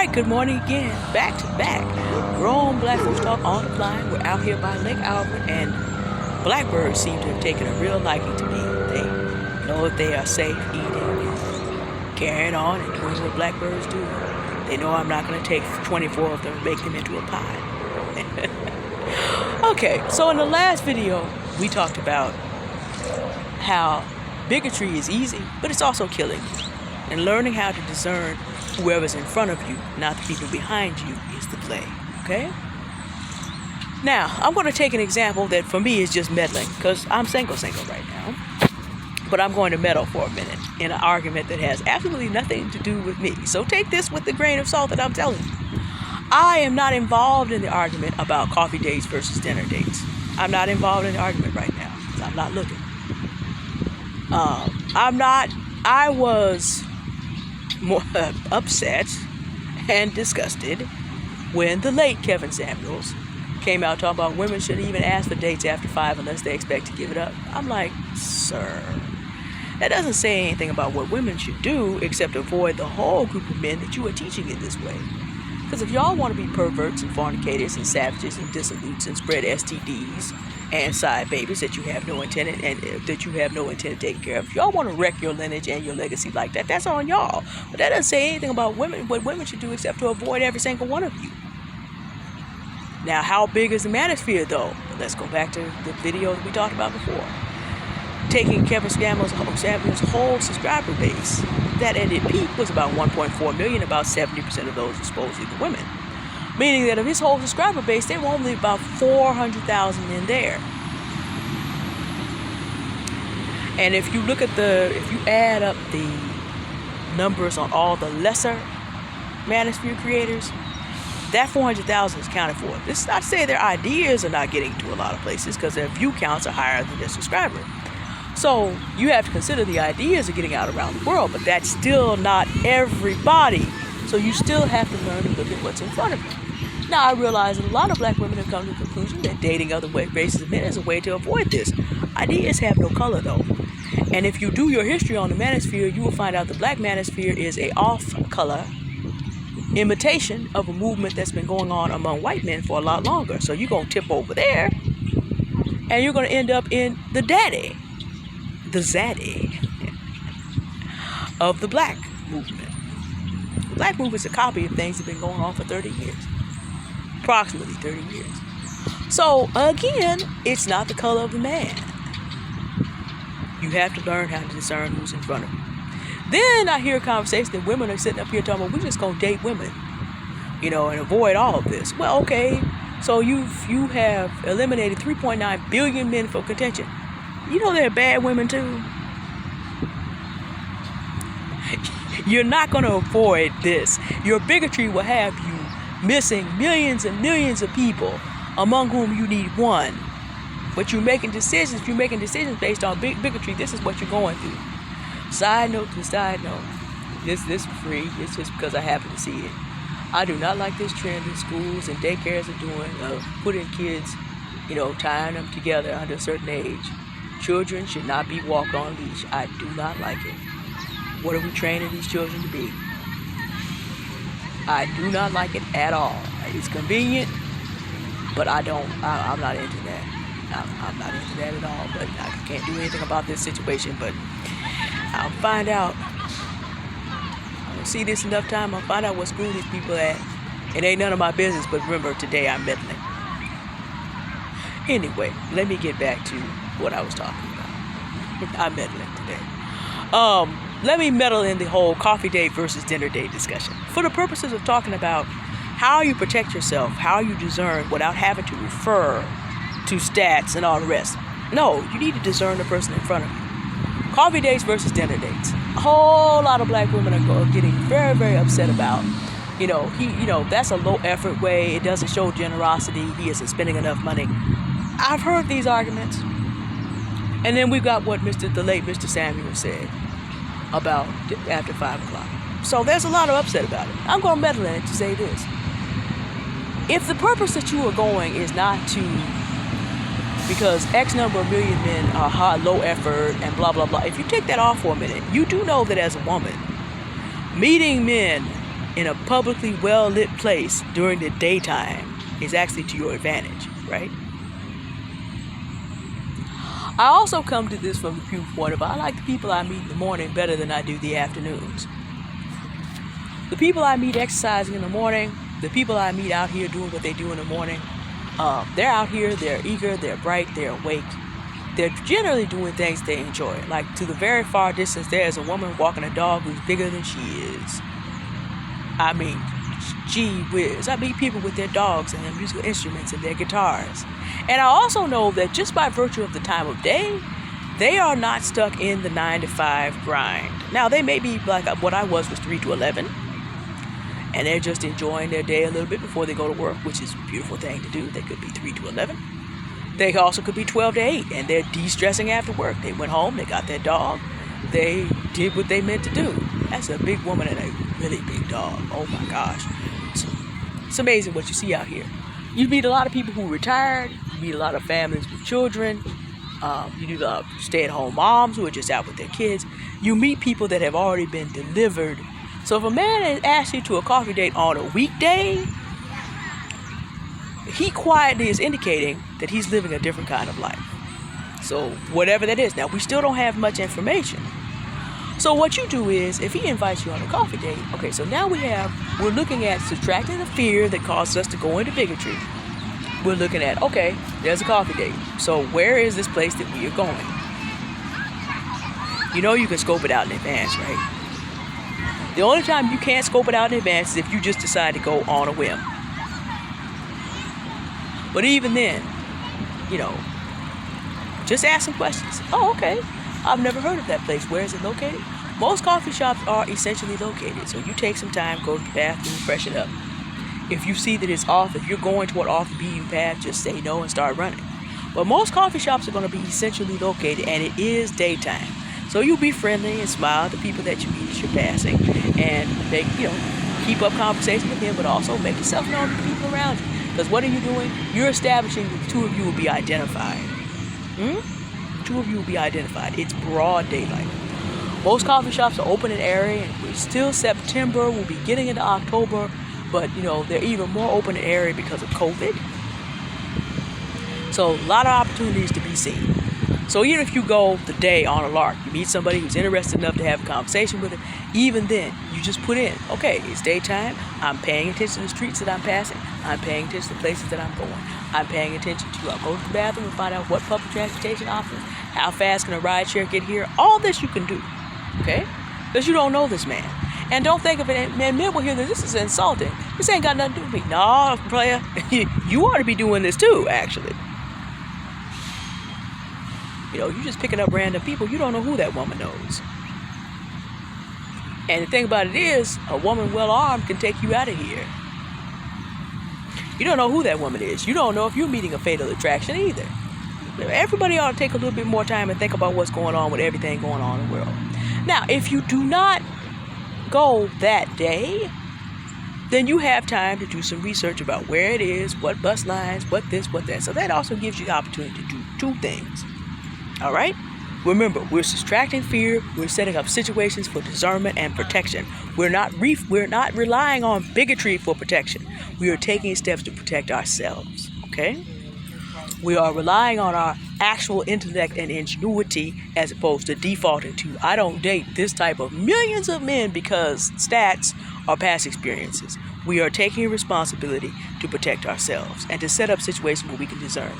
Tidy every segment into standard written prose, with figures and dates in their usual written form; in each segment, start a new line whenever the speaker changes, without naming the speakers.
right, good morning again. Back to back. Grown black folks talk on the fly. We're out here by Lake Albert, and blackbirds seem to have taken a real liking to me. They know that they are safe eating and carrying on and doing what blackbirds do. They know I'm not going to take 24 of them and make them into a pie. Okay, so in the last video, we talked about how bigotry is easy, but it's also killing you. And learning how to discern whoever's in front of you, not the people behind you, is the play, okay? Now, I'm going to take an example that for me is just meddling, because I'm single right now. But I'm going to meddle for a minute in an argument that has absolutely nothing to do with me. So take this with the grain of salt that I'm telling you. I am not involved in the argument about coffee dates versus dinner dates. I'm not involved in the argument right now, because I'm not looking. I was more upset and disgusted when the late Kevin Samuels came out talking about women shouldn't even ask for dates after 5 unless they expect to give it up. I'm like, sir, that doesn't say anything about what women should do except avoid the whole group of men that you are teaching it this way. Because if y'all want to be perverts and fornicators and savages and dissolutes and spread STDs and side babies that you have no intent of taking care of, if y'all want to wreck your lineage and your legacy like that, that's on y'all. But that doesn't say anything about women, what women should do except to avoid every single one of you. Now, how big is the manosphere, though? Let's go back to the video that we talked about before. Taking Kevin Samuels' whole subscriber base, that at its peak was about 1.4 million, about 70% of those were supposedly the women. Meaning that of his whole subscriber base, there were only about 400,000 in there. And if you add up the numbers on all the lesser manosphere creators, that 400,000 is counted for. This is not to say their ideas are not getting to a lot of places, because their view counts are higher than their subscriber. So you have to consider the ideas are getting out around the world, but that's still not everybody. So you still have to learn to look at what's in front of you. Now, I realize that a lot of black women have come to the conclusion that dating other races of men is a way to avoid this. Ideas have no color, though. And if you do your history on the manosphere, you will find out the black manosphere is a off-color imitation of a movement that's been going on among white men for a lot longer. So you're going to tip over there, and you're going to end up in the zaddy of the black movement. The black movement is a copy of things that have been going on for 30 years. Approximately 30 years. So, again, it's not the color of the man. You have to learn how to discern who's in front of you. Then I hear a conversation that women are sitting up here talking about, we're just going to date women, and avoid all of this. Well, okay, so you have eliminated 3.9 billion men for contention. You know there are bad women too. You're not going to avoid this. Your bigotry will have you missing millions and millions of people, among whom you need one. But you're making decisions. If you're making decisions based on bigotry, this is what you're going through. Side note to side note. This is free. It's just because I happen to see it. I do not like this trend that schools and daycares are doing of putting kids, tying them together under a certain age. Children should not be walked on leash. I do not like it. What are we training these children to be? I do not like it at all. It's convenient, but I'm not into that. I'm not into that at all, but I can't do anything about this situation, but I'll find out. I'll see this enough time, I'll find out what school these people at. It ain't none of my business, but remember, today I'm meddling. Anyway, let me get back to what I was talking about. I'm meddling today. Let me meddle in the whole coffee date versus dinner date discussion. For the purposes of talking about how you protect yourself, how you discern without having to refer to stats and all the rest. No, you need to discern the person in front of you. Coffee dates versus dinner dates. A whole lot of black women are getting very, very upset about. That's a low effort way. It doesn't show generosity. He isn't spending enough money. I've heard these arguments. And then we've got what the late Mr. Samuel said about after 5 o'clock. So there's a lot of upset about it. I'm going to meddle in it to say this. If the purpose that you are going is not to, because X number of million men are high, low effort and blah, blah, blah. If you take that off for a minute, you do know that as a woman, meeting men in a publicly well-lit place during the daytime is actually to your advantage, right? I also come to this from the viewpoint of I like the people I meet in the morning better than I do the afternoons. The people I meet exercising in the morning, the people I meet out here doing what they do in the morning, they're out here, they're eager, they're bright, they're awake. They're generally doing things they enjoy. Like to the very far distance, there's a woman walking a dog who's bigger than she is. I mean, gee whiz. I meet people with their dogs and their musical instruments and their guitars. And I also know that just by virtue of the time of day, they are not stuck in the 9-to-5 grind. Now, they may be like what I was 3 to 11. And they're just enjoying their day a little bit before they go to work, which is a beautiful thing to do. They could be 3 to 11. They also could be 12 to 8, and they're de-stressing after work. They went home, they got their dog, they did what they meant to do. That's a big woman and a really big dog. Oh my gosh. It's amazing what you see out here. You meet a lot of people who are retired, you meet a lot of families with children, you meet a lot of stay-at-home moms who are just out with their kids. You meet people that have already been delivered. So if a man asks you to a coffee date on a weekday, he quietly is indicating that he's living a different kind of life. So whatever that is. Now, we still don't have much information. So what you do is, if he invites you on a coffee date, okay, so now we're looking at subtracting the fear that causes us to go into bigotry. We're looking at, okay, there's a coffee date. So where is this place that we are going? You know you can scope it out in advance, right? The only time you can't scope it out in advance is if you just decide to go on a whim. But even then, just ask some questions. Oh, okay. I've never heard of that place. Where is it located? Most coffee shops are essentially located. So you take some time, go to the bathroom, freshen up. If you see that it's off, if you're going toward off the beaten path, just say no and start running. But most coffee shops are going to be essentially located, and it is daytime. So you be friendly and smile at the people that you meet as you're passing, and keep up conversation with them, but also make yourself known to the people around you. Because what are you doing? You're establishing that the two of you will be identified. Two of you will be identified. It's broad daylight. Most coffee shops are open and airy, and it's still September. We'll be getting into October, but they're even more open and airy because of COVID. So a lot of opportunities to be seen. So even if you go the day on a lark, you meet somebody who's interested enough to have a conversation with them, even then, you just put in, okay, it's daytime, I'm paying attention to the streets that I'm passing, I'm paying attention to the places that I'm going, I'm paying attention to, I'll go to the bathroom and find out what public transportation options, how fast can a ride share get here, all this you can do, okay? Because you don't know this man. And don't think of it, and men will hear this is insulting. This ain't got nothing to do with me. No, player, you ought to be doing this too, actually. You're just picking up random people. You don't know who that woman knows. And the thing about it is, a woman well-armed can take you out of here. You don't know who that woman is. You don't know if you're meeting a fatal attraction either. Everybody ought to take a little bit more time and think about what's going on with everything going on in the world. Now, if you do not go that day, then you have time to do some research about where it is, what bus lines, what this, what that. So that also gives you the opportunity to do two things. All right? Remember, we're subtracting fear. We're setting up situations for discernment and protection. We're not relying on bigotry for protection. We are taking steps to protect ourselves. Okay? We are relying on our actual intellect and ingenuity as opposed to defaulting to, I don't date this type of millions of men because stats or past experiences. We are taking responsibility to protect ourselves and to set up situations where we can discern.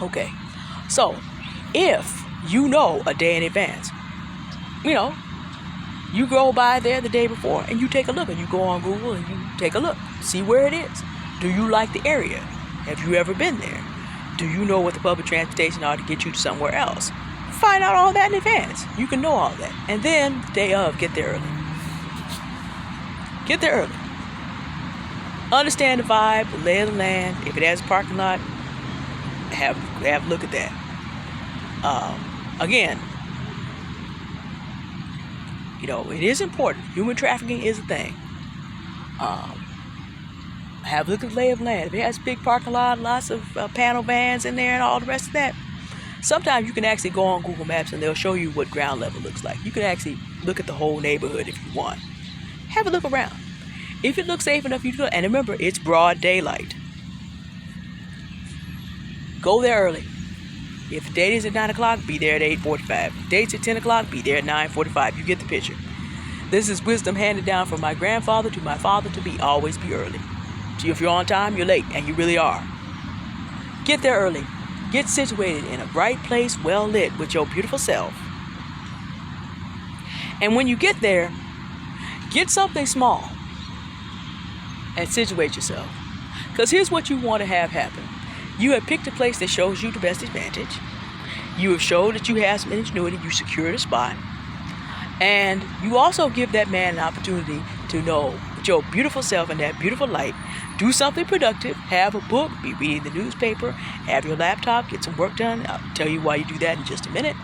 Okay. So, if you know a day in advance, you go by there the day before and you take a look, and you go on Google and you take a look, see where it is. Do you like the area? Have you ever been there? Do you know what the public transportation are to get you to somewhere else? Find out all that in advance. You can know all that. And then, day of, get there early. Get there early. Understand the vibe, the lay of the land. If it has a parking lot, have a look at that. Again, it is important. Human trafficking is a thing. Have a look at the lay of the land. If it has a big parking lot, lots of panel vans in there and all the rest of that, sometimes you can actually go on Google Maps and they'll show you what ground level looks like. You can actually look at the whole neighborhood if you want. Have a look around. If it looks safe enough, you do it. And remember, it's broad daylight. Go there early. If the date is at 9 o'clock, be there at 8:45. If the date's at 10 o'clock, be there at 9:45. You get the picture. This is wisdom handed down from my grandfather to my father to be. Always be early. So if you're on time, you're late, and you really are. Get there early. Get situated in a bright place, well lit, with your beautiful self. And when you get there, get something small and situate yourself. Because here's what you want to have happen. You have picked a place that shows you the best advantage. You have showed that you have some ingenuity. You secured a spot. And you also give that man an opportunity to know with your beautiful self and that beautiful light. Do something productive. Have a book. Be reading the newspaper. Have your laptop. Get some work done. I'll tell you why you do that in just a minute.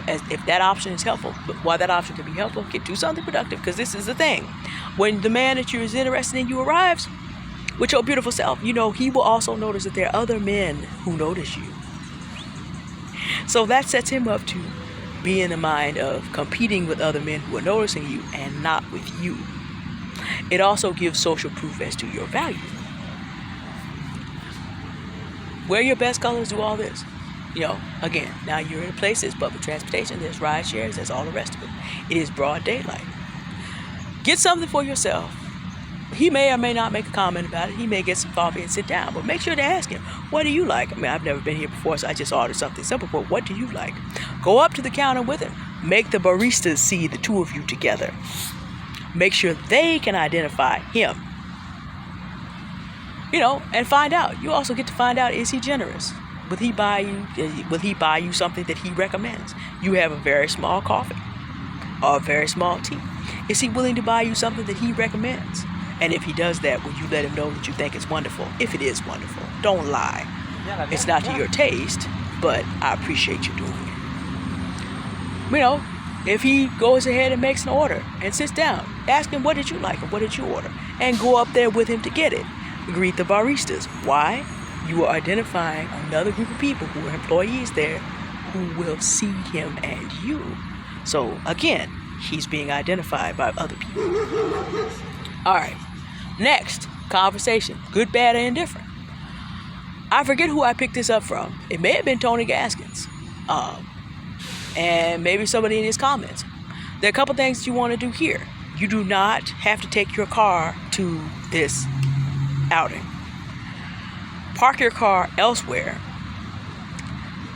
If that option is helpful. But while that option can be helpful, do something productive. Because this is the thing. When the man that you're interested in you arrives, with your beautiful self, he will also notice that there are other men who notice you. So that sets him up to be in the mind of competing with other men who are noticing you and not with you. It also gives social proof as to your value. Wear your best colors, do all this. Again, now you're in a place, there's public transportation, there's ride shares, there's all the rest of it. It is broad daylight. Get something for yourself. He may or may not make a comment about it. He may get some coffee and sit down. But make sure to ask him, what do you like? I've never been here before, so I just ordered something simple. But what do you like? Go up to the counter with him. Make the baristas see the two of you together. Make sure they can identify him. And find out. You also get to find out, is he generous? Will he buy you something that he recommends? You have a very small coffee or a very small tea. Is he willing to buy you something that he recommends? And if he does that, will you let him know that you think it's wonderful? If it is wonderful, don't lie. It's not to your taste, but I appreciate you doing it. If he goes ahead and makes an order and sits down, ask him, what did you like and what did you order? And go up there with him to get it. Greet the baristas. Why? You are identifying another group of people who are employees there who will see him and you. So, again, he's being identified by other people. All right. Next, conversation. Good, bad, or indifferent. I forget who I picked this up from. It may have been Tony Gaskins. And maybe somebody in his comments. There are a couple things you want to do here. You do not have to take your car to this outing. Park your car elsewhere.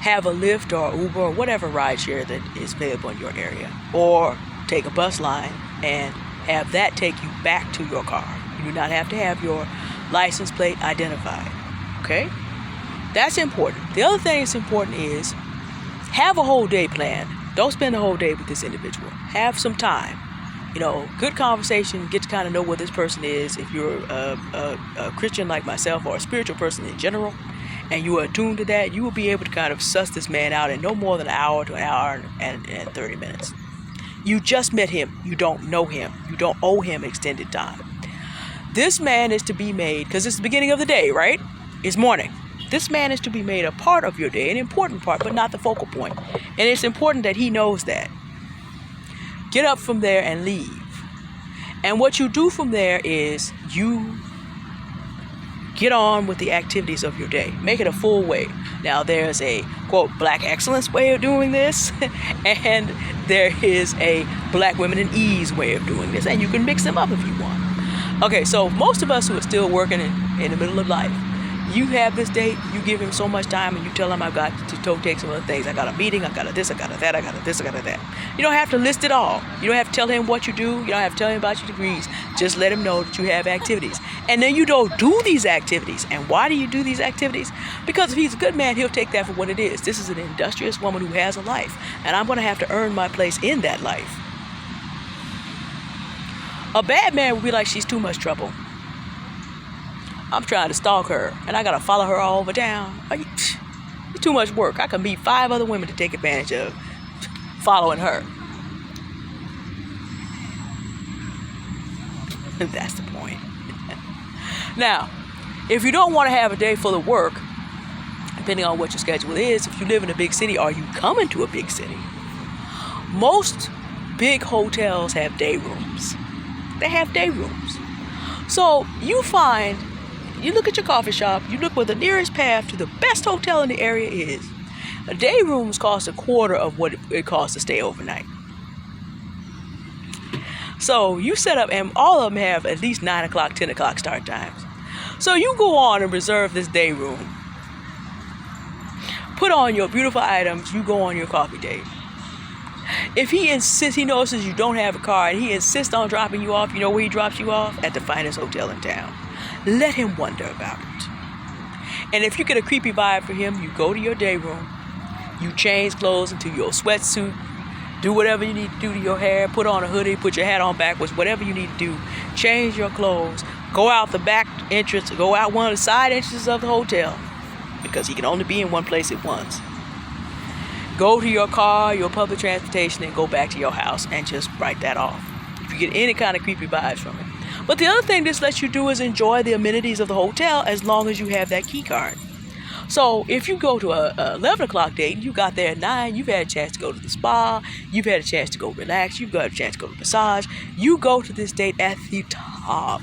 Have a Lyft or Uber or whatever rideshare that is available in your area. Or take a bus line and have that take you back to your car. You do not have to have your license plate identified. Okay? That's important. The other thing that's important is have a whole day planned. Don't spend the whole day with this individual. Have some time. Good conversation. Get to kind of know what this person is. If you're a Christian like myself or a spiritual person in general, and you are attuned to that, you will be able to kind of suss this man out in no more than an hour to an hour and 30 minutes. You just met him. You don't know him. You don't owe him extended time. This man is to be made, because it's the beginning of the day, right? It's morning. This man is to be made a part of your day, an important part, but not the focal point. And it's important that he knows that. Get up from there and leave. And what you do from there is you get on with the activities of your day. Make it a full way. Now, there's a, quote, black excellence way of doing this, and there is a black women in ease way of doing this, and you can mix them up if you want. Okay, so most of us who are still working in the middle of life, you have this date, you give him so much time, and you tell him, I've got to take some other things. I got a meeting, I got a this, I got a that, I got a this, I got a that. You don't have to list it all. You don't have to tell him what you do. You don't have to tell him about your degrees. Just let him know that you have activities. And then you don't do these activities. And why do you do these activities? Because if he's a good man, he'll take that for what it is. This is an industrious woman who has a life, and I'm going to have to earn my place in that life. A bad man would be like, she's too much trouble. I'm trying to stalk her, and I gotta follow her all over town. It's too much work. I can meet 5 other women to take advantage of following her. That's the point. Now, if you don't want to have a day full of work, depending on what your schedule is, if you live in a big city or you come into a big city, most big hotels have day rooms. They have day rooms. So you look at your coffee shop, you look where the nearest path to the best hotel in the area is. A day rooms cost a quarter of what it costs to stay overnight. So you set up, and all of them have at least 9 o'clock, 10 o'clock start times. So you go on and reserve this day room. Put on your beautiful items, you go on your coffee date. If he insists, he notices you don't have a car, and he insists on dropping you off, you know where he drops you off? At the finest hotel in town. Let him wonder about it. And if you get a creepy vibe for him, you go to your day room, you change clothes into your sweatsuit, do whatever you need to do to your hair, put on a hoodie, put your hat on backwards, whatever you need to do, change your clothes, go out the back entrance, go out one of the side entrances of the hotel, because he can only be in one place at once. Go to your car, your public transportation, and go back to your house and just write that off. If you get any kind of creepy vibes from it. But the other thing this lets you do is enjoy the amenities of the hotel as long as you have that key card. So if you go to a 11 o'clock date, you got there at 9, you've had a chance to go to the spa, you've had a chance to go relax, you've got a chance to go to massage, you go to this date at the top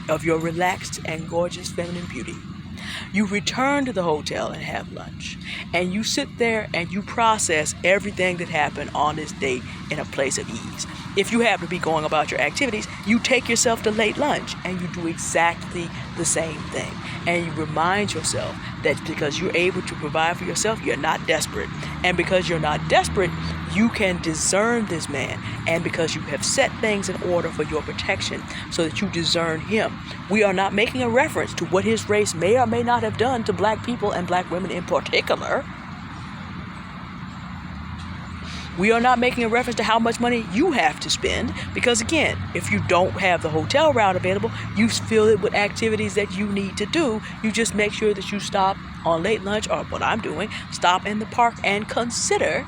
of your relaxed and gorgeous feminine beauty. You return to the hotel and have lunch. And you sit there and you process everything that happened on this date in a place of ease. If you happen to be going about your activities, you take yourself to late lunch and you do exactly the same thing. And you remind yourself that because you're able to provide for yourself, you're not desperate. And because you're not desperate, you can discern this man. And because you have set things in order for your protection so that you discern him. We are not making a reference to what his race may or may not have done to black people and black women in particular. We are not making a reference to how much money you have to spend, because again, if you don't have the hotel route available, you fill it with activities that you need to do. You just make sure that you stop on late lunch, or what I'm doing, stop in the park and consider.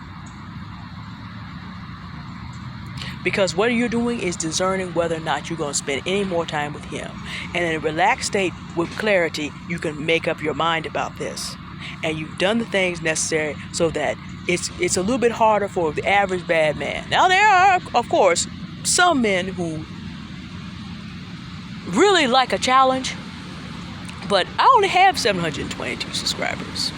Because what you're doing is discerning whether or not you're going to spend any more time with him. And in a relaxed state with clarity, you can make up your mind about this. And you've done the things necessary so that it's a little bit harder for the average bad man. Now, there are, of course, some men who really like a challenge, but I only have 722 subscribers.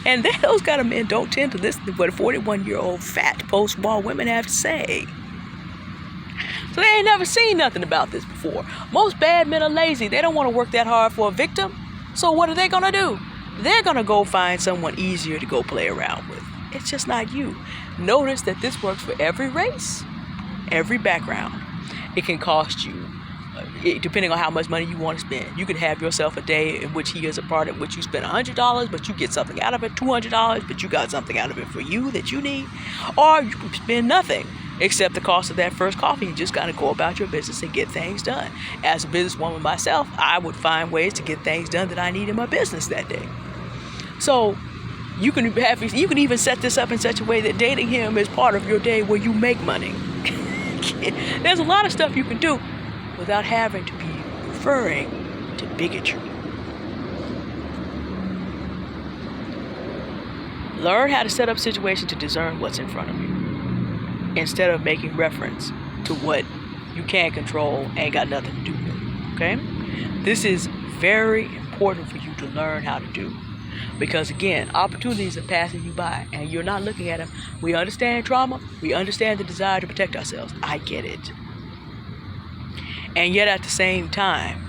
And those kind of men don't tend to listen to what 41-year-old fat post-war women have to say. So they ain't never seen nothing about this before. Most bad men are lazy. They don't want to work that hard for a victim. So what are they going to do? They're going to go find someone easier to go play around with. It's just not you. Notice that this works for every race, every background. It can cost you, depending on how much money you want to spend. You could have yourself a day in which he is a part in which you spend $100, but you get something out of it, $200, but you got something out of it for you that you need. Or you can spend nothing except the cost of that first coffee. You just got to go about your business and get things done. As a businesswoman myself, I would find ways to get things done that I need in my business that day. So you can even set this up in such a way that dating him is part of your day where you make money. There's a lot of stuff you can do without having to be referring to bigotry. Learn how to set up situations to discern what's in front of you, instead of making reference to what you can't control and got nothing to do with. Okay? This is very important for you to learn how to do. Because again, opportunities are passing you by and you're not looking at them. We understand trauma. We understand the desire to protect ourselves. I get it. And yet at the same time,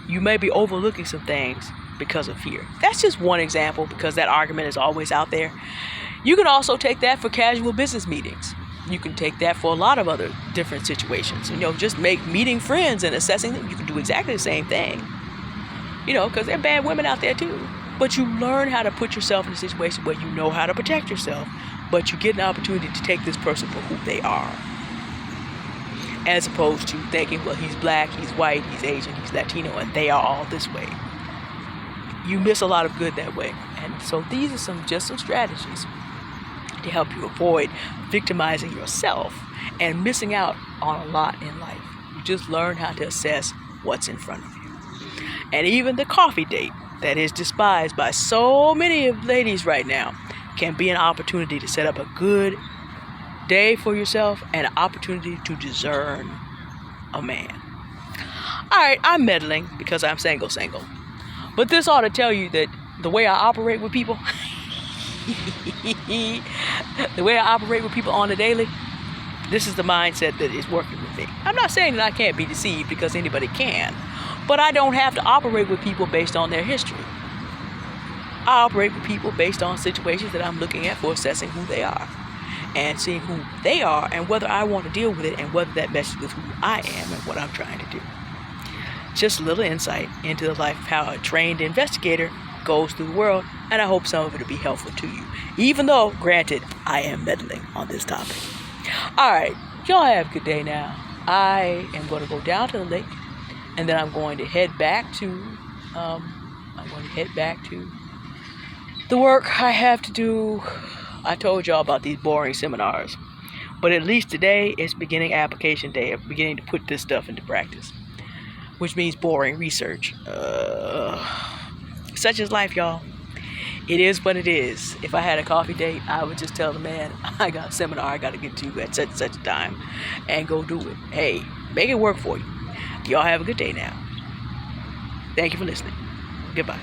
you may be overlooking some things because of fear. That's just one example, because that argument is always out there. You can also take that for casual business meetings. You can take that for a lot of other different situations. Just meeting friends and assessing them. You can do exactly the same thing. Because there are bad women out there too. But you learn how to put yourself in a situation where you know how to protect yourself, but you get an opportunity to take this person for who they are. As opposed to thinking, well, he's black, he's white, he's Asian, he's Latino, and they are all this way. You miss a lot of good that way. And so these are some strategies to help you avoid victimizing yourself and missing out on a lot in life. You just learn how to assess what's in front of you. And even the coffee date that is despised by so many ladies right now can be an opportunity to set up a good day for yourself and an opportunity to discern a man. Alright, I'm meddling because I'm single. But this ought to tell you that the way I operate with people, the way I operate with people on the daily, this is the mindset that is working with me. I'm not saying that I can't be deceived, because anybody can, but I don't have to operate with people based on their history. I operate with people based on situations that I'm looking at for assessing who they are and seeing who they are and whether I want to deal with it and whether that meshes with who I am and what I'm trying to do. Just a little insight into the life of how a trained investigator goes through the world, and I hope some of it will be helpful to you, even though, granted, I am meddling on this topic. Alright, y'all have a good day now. I am going to go down to the lake, and then I'm going to head back to the work I have to do. I told y'all about these boring seminars, but at least today is beginning application day. I'm beginning to put this stuff into practice, which means boring research. Such is life, y'all. It is what it is. If I had a coffee date, I would just tell the man, I got a seminar I got to get to at such and such a time, and go do it. Hey, make it work for you. Y'all have a good day now. Thank you for listening. Goodbye.